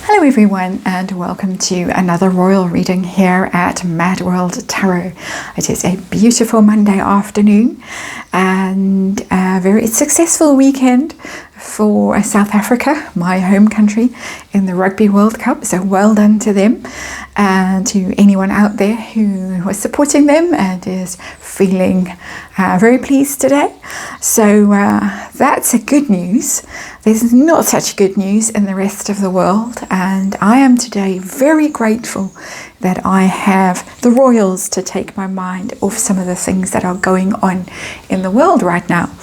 Hello everyone, and welcome to another royal reading here at MadWorldTarot. It is a beautiful Monday afternoon and a very successful weekend for South Africa, my home country, in the Rugby World Cup. So well done to them and to anyone out there who was supporting them and is feeling very pleased today. So that's a good news. There's not such good news in the rest of the world, and I am today very grateful that I have the royals to take my mind off some of the things that are going on in the world right now.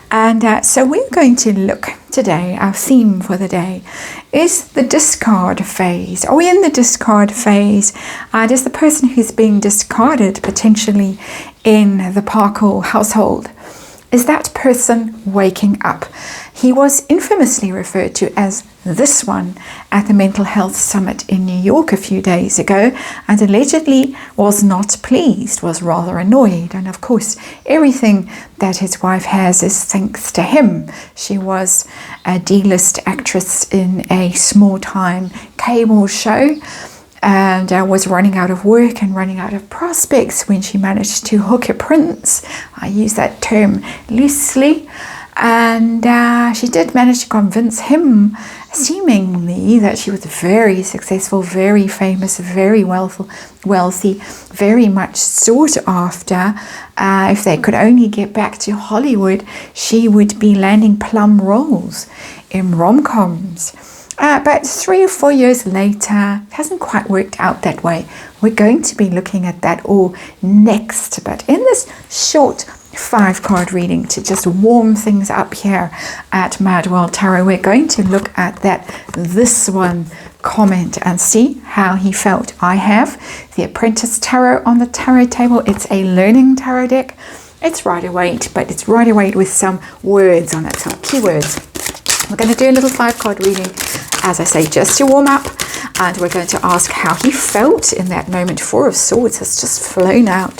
And so we're going to look today, our theme for the day is the discard phase. Are we in the discard phase? Does the person who's being discarded potentially in the Parkle household, is that person waking up? He was infamously referred to as this one at the Mental Health Summit in New York a few days ago, and allegedly was not pleased, was rather annoyed. And of course, everything that his wife has is thanks to him. She was a D-list actress in a small-time cable show, and was running out of work and running out of prospects when she managed to hook a prince. I use that term loosely. And she did manage to convince him, seemingly, that she was very successful, very famous, very wealthy, very much sought after. If they could only get back to Hollywood, she would be landing plum roles in rom-coms. But 3 or 4 years later, it hasn't quite worked out that way. We're going to be looking at that all next. But in this short 5-card reading, to just warm things up here at MadWorldTarot, we're going to look at this one comment and see how he felt. I have the Apprentice Tarot on the tarot table. It's a learning tarot deck. It's Rider-Waite, but it's Rider-Waite with some words on it, some keywords. We're going to do a little 5-card reading, as I say, just to warm up, and we're going to ask how he felt in that moment. 4 of Swords has just flown out.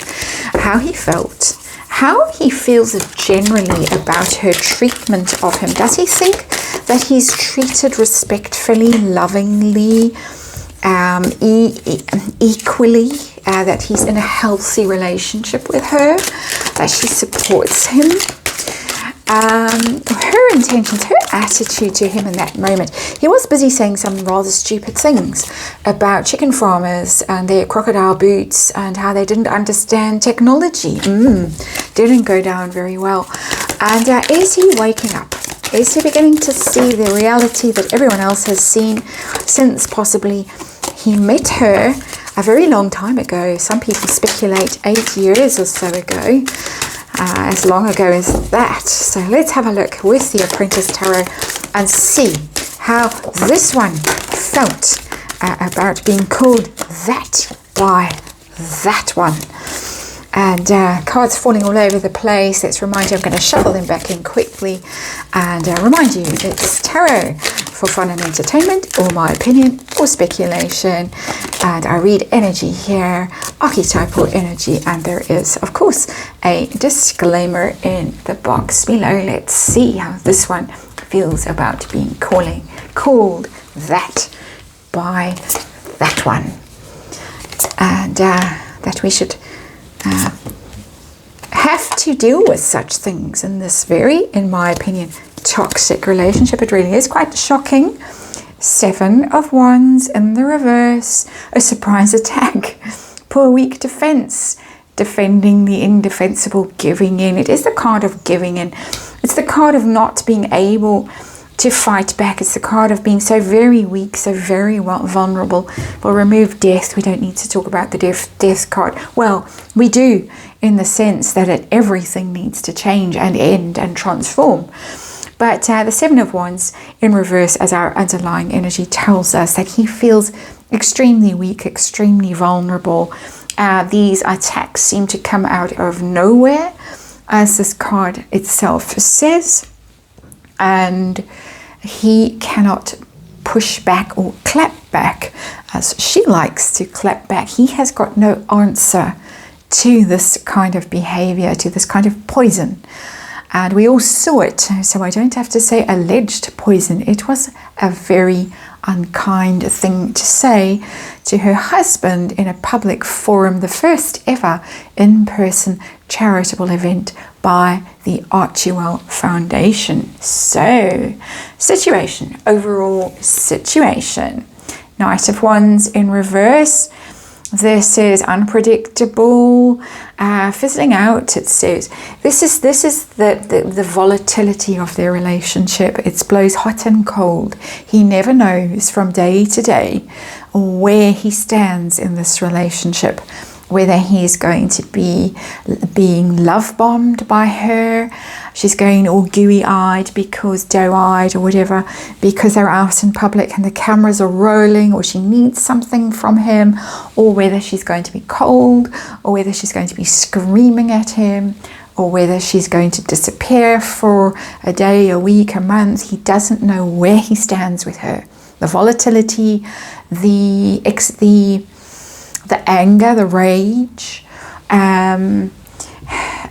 How he felt, how he feels generally about her treatment of him. Does he think that he's treated respectfully, lovingly, equally, that he's in a healthy relationship with her, that she supports him? Her intentions, her attitude to him in that moment. He was busy saying some rather stupid things about chicken farmers and their crocodile boots and how they didn't understand technology. Didn't go down very well. And is he waking up? Is he beginning to see the reality that everyone else has seen since possibly he met her a very long time ago? Some people speculate 8 years or so ago. As long ago as that. So let's have a look with the Apprentice Tarot and see how this one felt about being called that by that one. And cards falling all over the place. Let's remind you, I'm going to shuffle them back in quickly and remind you it's tarot for fun and entertainment, or my opinion, or speculation. And I read energy here, archetypal energy, and there is, of course, a disclaimer in the box below. Let's see how this one feels about being called that by that one. And that we should have to deal with such things in this very, in my opinion, toxic relationship. It really is quite shocking. 7 of Wands in the reverse, a surprise attack, poor weak defense, defending the indefensible, giving in. It is the card of giving in. It's the card of not being able to fight back. It's the card of being so very weak, so very vulnerable. We'll remove death. We don't need to talk about the death card. Well, we do, in the sense that everything needs to change and end and transform. But the 7 of Wands in reverse, as our underlying energy tells us, that he feels extremely weak, extremely vulnerable. These attacks seem to come out of nowhere, as this card itself says. And he cannot push back or clap back, as she likes to clap back. He has got no answer to this kind of behavior, to this kind of poison. And we all saw it, so I don't have to say alleged poison. It was a very unkind thing to say to her husband in a public forum, the first ever in-person charitable event by the Archewell Foundation. So, situation, overall situation. Knight of Wands in reverse. This is unpredictable, fizzling out. It says this is the volatility of their relationship. It blows hot and cold. He never knows from day to day where he stands in this relationship, whether he's going to be being love bombed by her, she's going all gooey-eyed because doe-eyed or whatever, because they're out in public and the cameras are rolling, or she needs something from him, or whether she's going to be cold, or whether she's going to be screaming at him, or whether she's going to disappear for a day, a week, a month. He doesn't know where he stands with her. The volatility, the anger, the rage,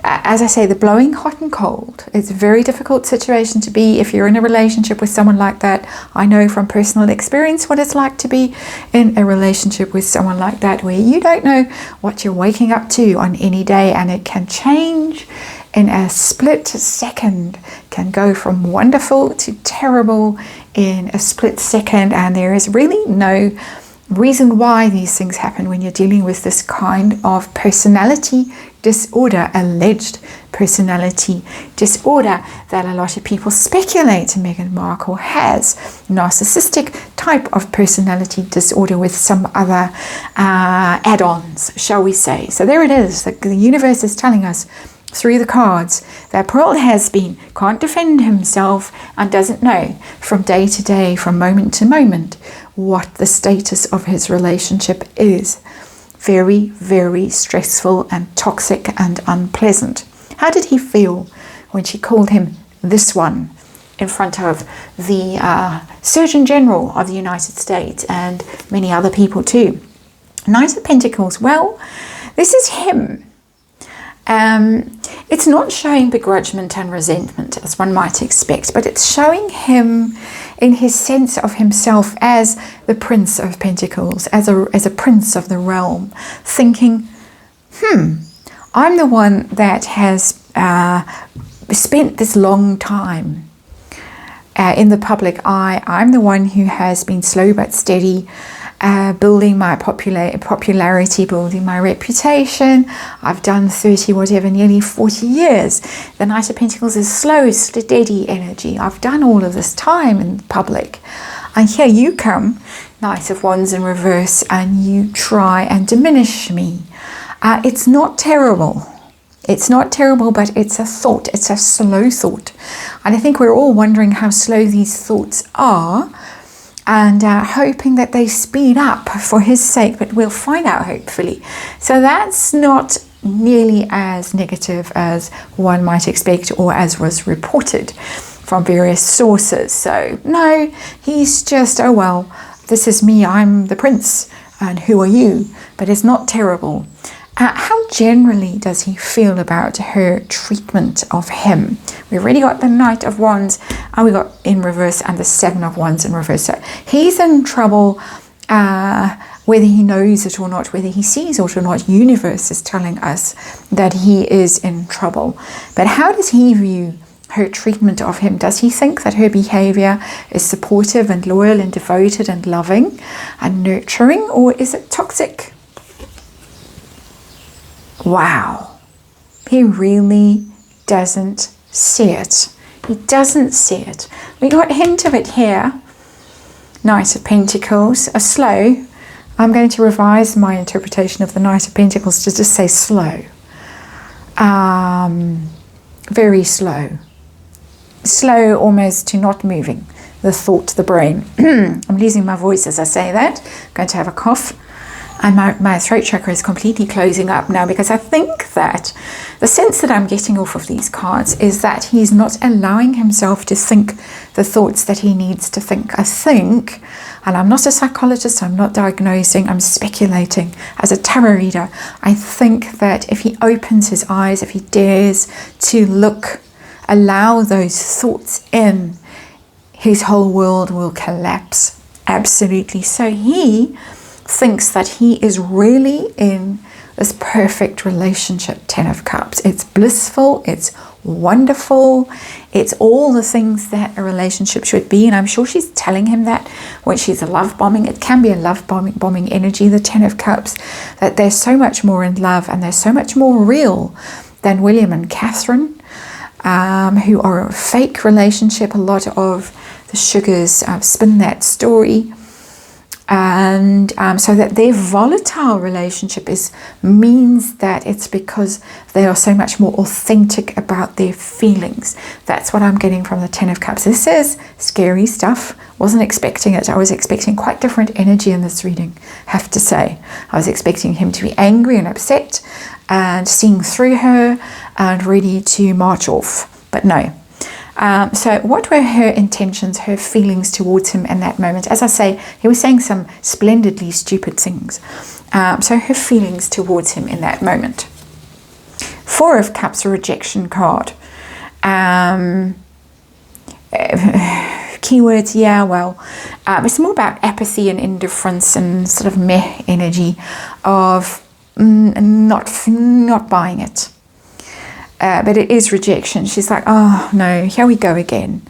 as I say, the blowing hot and cold. It's a very difficult situation to be if you're in a relationship with someone like that. I know from personal experience what it's like to be in a relationship with someone like that, where you don't know what you're waking up to on any day, and it can change in a split second, can go from wonderful to terrible in a split second, and there is really no reason why these things happen when you're dealing with this kind of personality disorder, alleged personality disorder that a lot of people speculate Meghan Markle has. Narcissistic type of personality disorder with some other add-ons, shall we say. So there it is. The universe is telling us through the cards that Pearl can't defend himself and doesn't know from day to day, from moment to moment, what the status of his relationship is. Very, very stressful and toxic and unpleasant. How did he feel when she called him this one in front of the Surgeon General of the United States and many other people too? Knight of Pentacles. Well, this is him. It's not showing begrudgment and resentment as one might expect, but it's showing him in his sense of himself as the Prince of Pentacles, as a prince of the realm, thinking, I'm the one that has spent this long time in the public eye. I'm the one who has been slow but steady, building my popularity, building my reputation. I've done 30 whatever, nearly 40 years. The Knight of Pentacles is slow, steady energy. I've done all of this time in public, and here you come, Knight of Wands in reverse, and you try and diminish me. It's not terrible. It's not terrible, but it's a thought. It's a slow thought, and I think we're all wondering how slow these thoughts are, and hoping that they speed up for his sake, but we'll find out hopefully. So that's not nearly as negative as one might expect, or as was reported from various sources. So no, he's just, oh well, this is me, I'm the prince, and who are you? But it's not terrible. How generally does he feel about her treatment of him? We've already got the Knight of Wands, and we got in reverse, and the Seven of Wands in reverse. So he's in trouble, whether he knows it or not, whether he sees it or not. Universe is telling us that he is in trouble. But how does he view her treatment of him? Does he think that her behavior is supportive and loyal and devoted and loving and nurturing, or is it toxic? Wow, he really doesn't see it. He doesn't see it. We got a hint of it here. Knight of Pentacles, a slow. I'm going to revise my interpretation of the Knight of Pentacles to just say slow. Very slow. Slow almost to not moving. The thought, the brain. I'm losing my voice as I say that. I'm going to have a cough. And my throat chakra is completely closing up now, because I think that the sense that I'm getting off of these cards is that he's not allowing himself to think the thoughts that he needs to think. I think, and I'm not a psychologist, I'm not diagnosing, I'm speculating as a tarot reader, I think that if he opens his eyes, if he dares to look allow those thoughts in, his whole world will collapse. Absolutely. So he thinks that he is really in this perfect relationship, 10 of Cups. It's blissful, it's wonderful, it's all the things that a relationship should be. And I'm sure she's telling him that when she's a love bombing. It can be a love bombing energy, the 10 of Cups, that they're so much more in love and they're so much more real than William and Catherine, who are a fake relationship. A lot of the sugars spin that story. And so that their volatile relationship means that it's because they are so much more authentic about their feelings. That's what I'm getting from the 10 of Cups. This is scary stuff. Wasn't expecting it. I was expecting quite different energy in this reading, have to say. I was expecting him to be angry and upset and seeing through her and ready to march off. But no. So what were her intentions, her feelings towards him in that moment? As I say, he was saying some splendidly stupid things. So her feelings towards him in that moment. 4 of Cups, a rejection card. Keywords, yeah, well, it's more about apathy and indifference and sort of meh energy of not buying it. But it is rejection. She's like, oh no, here we go again.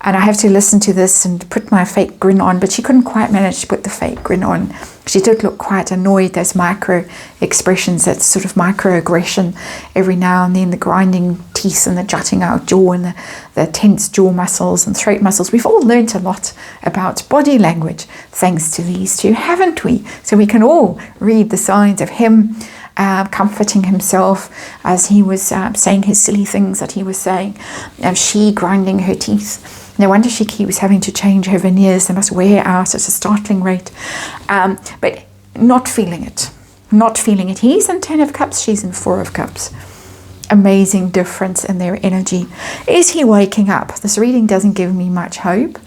And I have to listen to this and put my fake grin on. But she couldn't quite manage to put the fake grin on. She did look quite annoyed. Those micro expressions, that sort of microaggression every now and then, the grinding teeth and the jutting out jaw and the tense jaw muscles and throat muscles. We've all learnt a lot about body language thanks to these two, haven't we? So we can all read the signs of him comforting himself as he was saying his silly things that he was saying. She grinding her teeth. No wonder she keeps having to change her veneers. They must wear out at a startling rate. But not feeling it. Not feeling it. He's in 10 of Cups. She's in 4 of Cups. Amazing difference in their energy. Is he waking up? This reading doesn't give me much hope.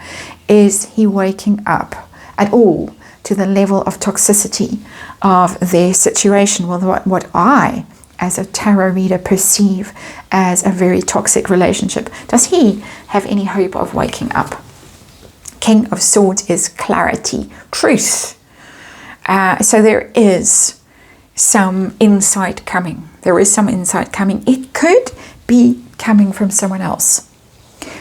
Is he waking up at all to the level of toxicity of their situation? Well, what I, as a tarot reader, perceive as a very toxic relationship. Does he have any hope of waking up? King of Swords is clarity, truth. So there is some insight coming. There is some insight coming. It could be coming from someone else.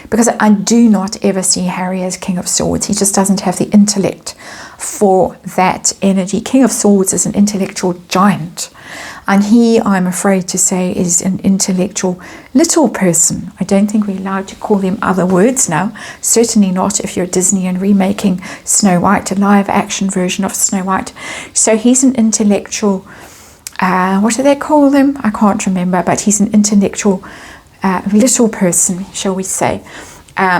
Because I do not ever see Harry as King of Swords. He just doesn't have the intellect for that energy. King of Swords is an intellectual giant. And he, I'm afraid to say, is an intellectual little person. I don't think we're allowed to call them other words now. Certainly not if you're Disney and remaking Snow White, a live action version of Snow White. So he's an intellectual, what do they call them? I can't remember, but he's an intellectual little person, shall we say.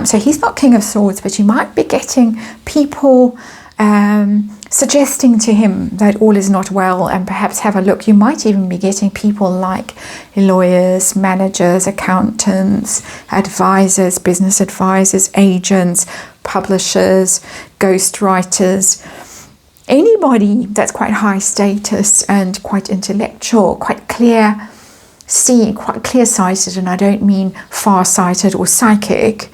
So he's not King of Swords, but you might be getting people suggesting to him that all is not well, and perhaps have a look. You might even be getting people like lawyers, managers, accountants, advisors, business advisors, agents, publishers, ghostwriters, anybody that's quite high status and quite intellectual, quite clear, quite clear-sighted, and I don't mean far-sighted or psychic,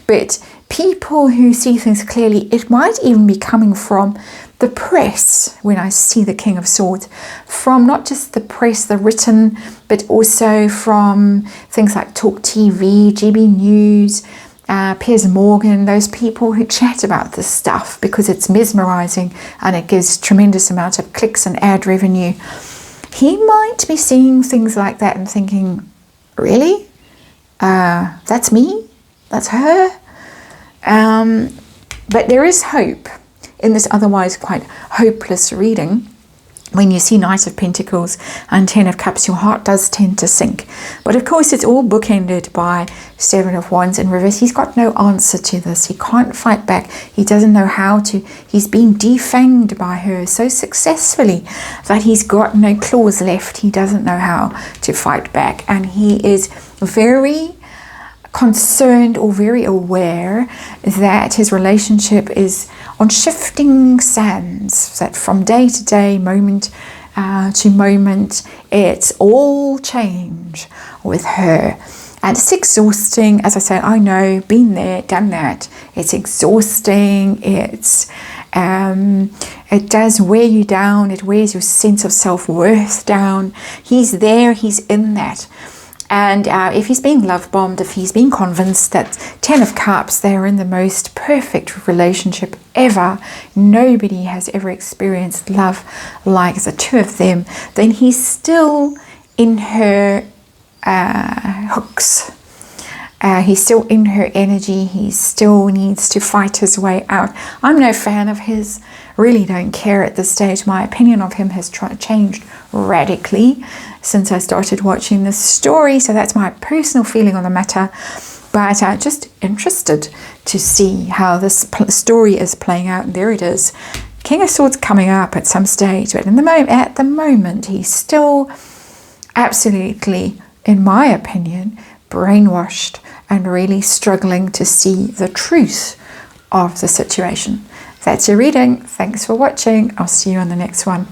but people who see things clearly. It might even be coming from the press when I see the King of Swords, from not just the press, the written, but also from things like Talk TV, GB News, Piers Morgan, those people who chat about this stuff because it's mesmerizing and it gives tremendous amount of clicks and ad revenue. He might be seeing things like that and thinking, really? That's me? That's her? But there is hope in this otherwise quite hopeless reading. When you see Knight of Pentacles and 10 of Cups, your heart does tend to sink. But of course, it's all bookended by 7 of Wands in reverse. He's got no answer to this. He can't fight back. He doesn't know how to. He's been defanged by her so successfully that he's got no claws left. He doesn't know how to fight back. And he is very concerned or very aware that his relationship is on shifting sands, that from day to day, moment to moment, it's all change with her. And it's exhausting. As I say, I know, been there, done that. It's exhausting. It does wear you down. It wears your sense of self-worth down. He's there. He's in that. And if he's being love bombed, if he's being convinced that 10 of Cups, they're in the most perfect relationship ever, nobody has ever experienced love like the two of them, then he's still in her hooks. He's still in her energy. He still needs to fight his way out. I'm no fan of his. Really don't care at this stage. My opinion of him has changed radically since I started watching this story. So that's my personal feeling on the matter. But just interested to see how this story is playing out. And there it is. King of Swords coming up at some stage. But at the moment, he's still absolutely, in my opinion, brainwashed and really struggling to see the truth of the situation. That's your reading. Thanks for watching. I'll see you on the next one.